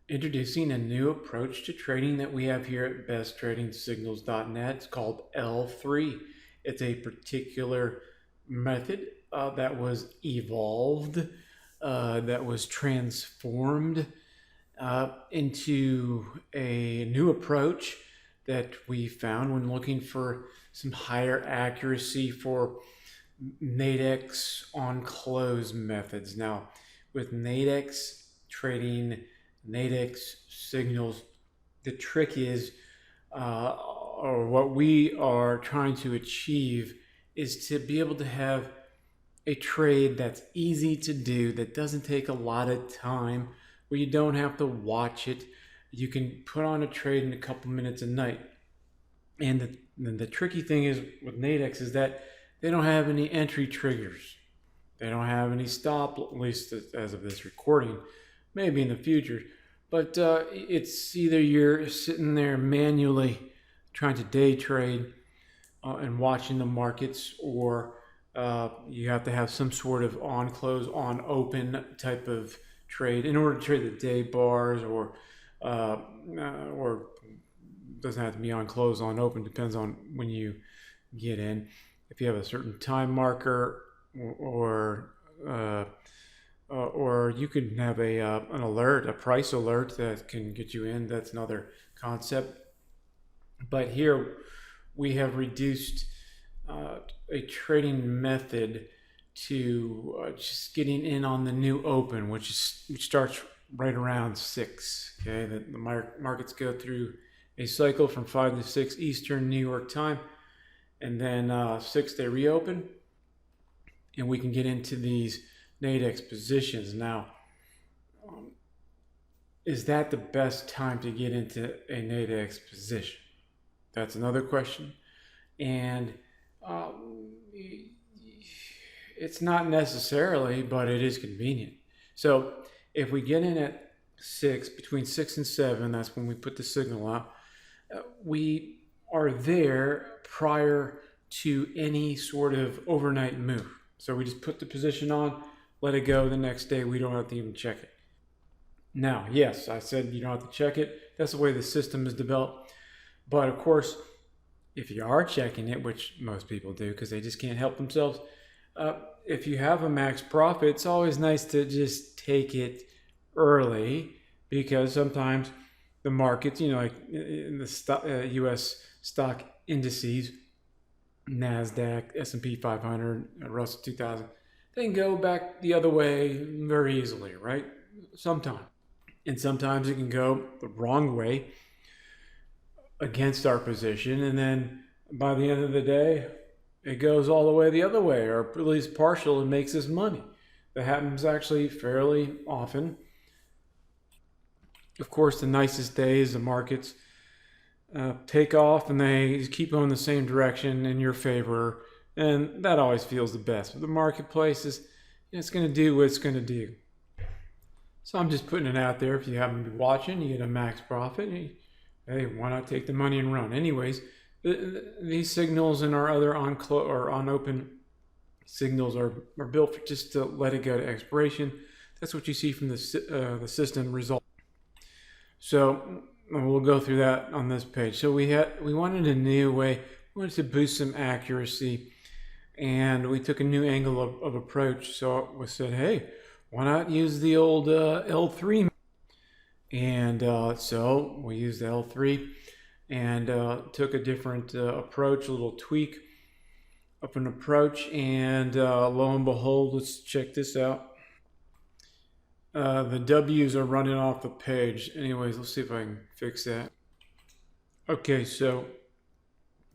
Introducing a new approach to trading that we have here at besttradingsignals.net. It's called L3. It's a particular method that was evolved, that was transformed into a new approach that we found when looking for some higher accuracy for NADEX on close methods. Now, with NADEX trading, NADEX signals, the trick is, or what we are trying to achieve, is to be able to have a trade that's easy to do, that doesn't take a lot of time, where you don't have to watch it. You can put on a trade in a couple minutes a night. And the tricky thing is with NADEX is that they don't have any entry triggers. They don't have any stop, at least as of this recording, maybe in the future. But it's either you're sitting there manually trying to day trade and watching the markets, or you have to have some sort of on close, on open type of trade in order to trade the day bars, or doesn't have to be on close, on open, depends on when you get in. If you have a certain time marker, or you can have an alert, a price alert that can get you in. That's another concept. But here we have reduced a trading method to just getting in on the new open, which starts right around 6. Okay, the markets go through a cycle from 5 to 6 Eastern New York time, and then 6 they reopen, and we can get into these NADEX positions. Now, is that the best time to get into a NADEX position? That's another question. And it's not necessarily, but it is convenient. So if we get in at 6, between 6 and 7, that's when we put the signal out. We are there prior to any sort of overnight move. So we just put the position on, let it go. The next day, we don't have to even check it. Now, yes, I said you don't have to check it. That's the way the system is developed. But of course, if you are checking it, which most people do because they just can't help themselves, if you have a max profit, it's always nice to just take it early, because sometimes the markets, like in the U.S. stock indices, NASDAQ, S&P 500, Russell 2000, they can go back the other way very easily, right? Sometimes. And sometimes it can go the wrong way against our position, and then by the end of the day, it goes all the way the other way, or at least partial, and makes us money. That happens actually fairly often. Of course, the nicest days, the markets take off and they keep going the same direction in your favor, and that always feels the best. But the marketplace it's going to do what it's going to do. So I'm just putting it out there. If you happen to be watching, you get a max profit. Hey, why not take the money and run? Anyways, these signals and our other on open signals are built for just to let it go to expiration. That's what you see from the system result. So we'll go through that on this page. So we wanted a new way. We wanted to boost some accuracy, and we took a new angle of approach. So we said, hey, why not use the old L3? And so we used L3 and took a different approach, a little tweak of an approach, and lo and behold, let's check this out. The W's are running off the page. Anyways, let's see if I can fix that. Okay, so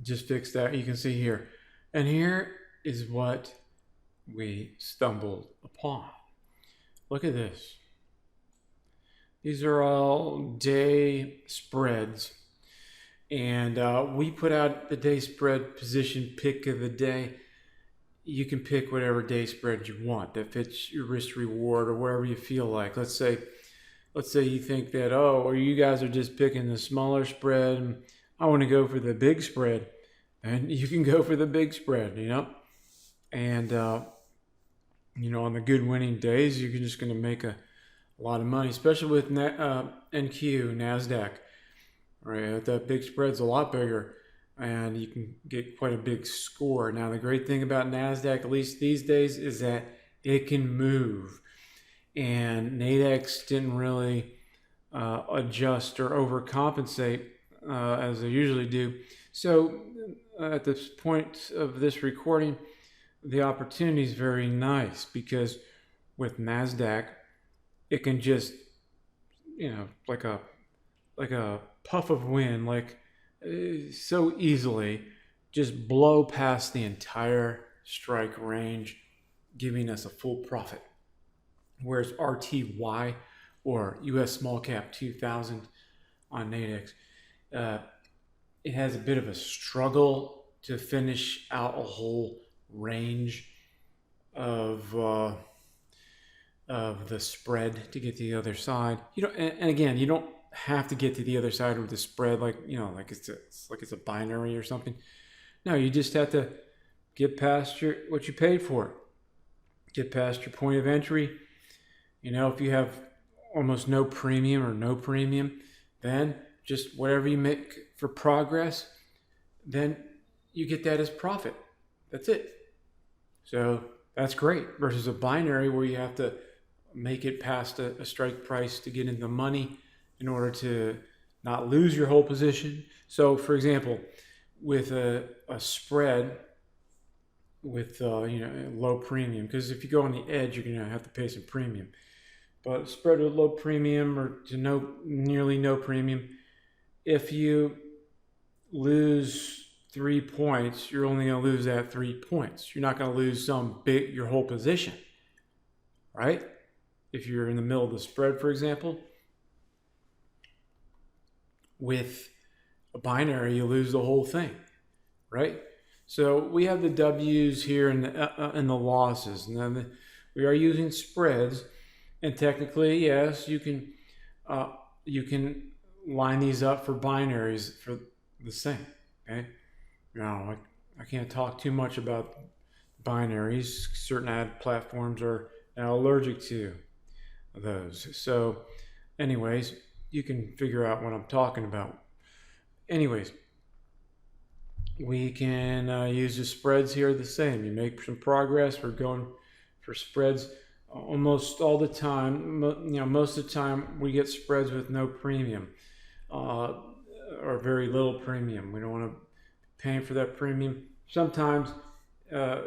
just fix that. You can see here. And here is what we stumbled upon. Look at this. These are all day spreads. And we put out the day spread position pick of the day. You can pick whatever day spread you want that fits your risk reward, or wherever you feel like. Let's say you think that, or you guys are just picking the smaller spread, and I want to go for the big spread, and you can go for the big spread, And on the good winning days, you're just going to make a a lot of money, especially with NQ, NASDAQ. Right, that big spread's a lot bigger, and you can get quite a big score. Now, the great thing about NASDAQ, at least these days, is that it can move, and NADEX didn't really adjust or overcompensate as they usually do. So, at this point of this recording, the opportunity is very nice because with NASDAQ, it can just, like a puff of wind, so easily just blow past the entire strike range, giving us a full profit. Whereas RTY, or US Small Cap 2000 on NADEX, it has a bit of a struggle to finish out a whole range of the spread to get to the other side. And again, you don't have to get to the other side with the spread like it's a binary or something. No, you just have to get past what you paid for. Get past your point of entry. If you have almost no premium or no premium, then just whatever you make for progress, then you get that as profit. That's it. So that's great versus a binary where you have to make it past a strike price to get into the money in order to not lose your whole position. So, for example, with a spread with low premium, because if you go on the edge, you're going to have to pay some premium. But spread with low premium or to nearly no premium, if you lose 3 points, you're only going to lose that 3 points. You're not going to lose your whole position, right? If you're in the middle of the spread, for example, with a binary, you lose the whole thing, right? So we have the W's here and the losses, and then we are using spreads. And technically, yes, you can line these up for binaries for the same. Okay, I can't talk too much about binaries. Certain ad platforms are now allergic to those. So, anyways, you can figure out what I'm talking about. Anyways, we can use the spreads here the same. You make some progress. We're going for spreads almost all the time. Most of the time we get spreads with no premium or very little premium. We don't want to be paying for that premium. Sometimes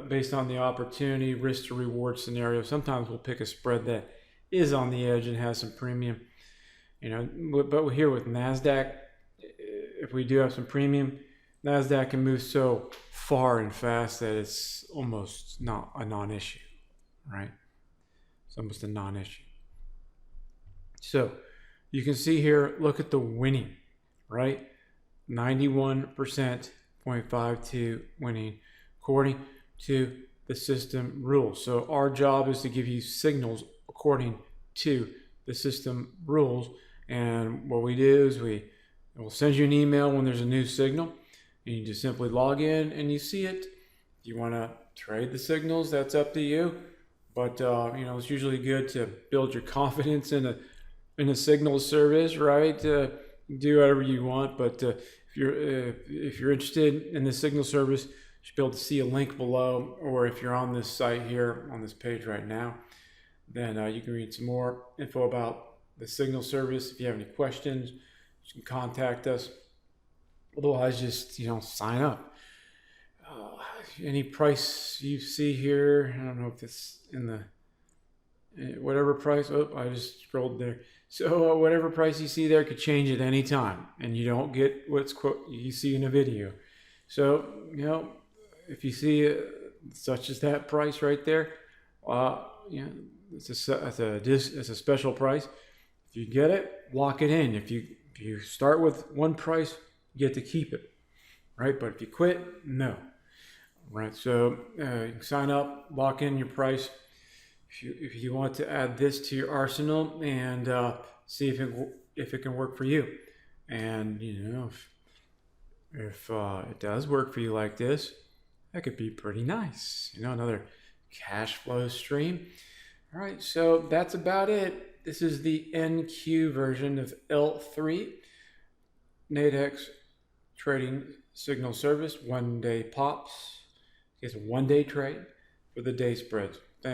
based on the opportunity, risk to reward scenario, sometimes we'll pick a spread that is on the edge and has some premium. But here with NASDAQ, if we do have some premium, NASDAQ can move so far and fast that it's almost not a non-issue, right? It's almost a non-issue. So you can see here, look at the winning, right? 91.52 winning according to the system rules. So our job is to give you signals according to the system rules. And what we do is we'll send you an email when there's a new signal. And you just simply log in and you see it. If you want to trade the signals, that's up to you. But it's usually good to build your confidence in a signal service, right? Do whatever you want. But if you're interested in the signal service, you should be able to see a link below. Or if you're on this site here, on this page right now, then you can read some more info about the signal service. If you have any questions, you can contact us. Otherwise, just sign up. Any price you see here, I don't know if it's in the whatever price. Oh, I just scrolled there. So whatever price you see there could change at any time, and you don't get what's you see in a video. So if you see such as that price right there, it's a special price. If you get it, lock it in. If you start with one price, you get to keep it, right? But if you quit, no. Right, so you can sign up, lock in your price. If you want to add this to your arsenal and see if it can work for you, and if it does work for you like this, that could be pretty nice. Another cash flow stream. All right, so that's about it. this is the NQ version of EL3, NADEX trading signal service, 1 day pops. It's a 1 day trade for the day spreads.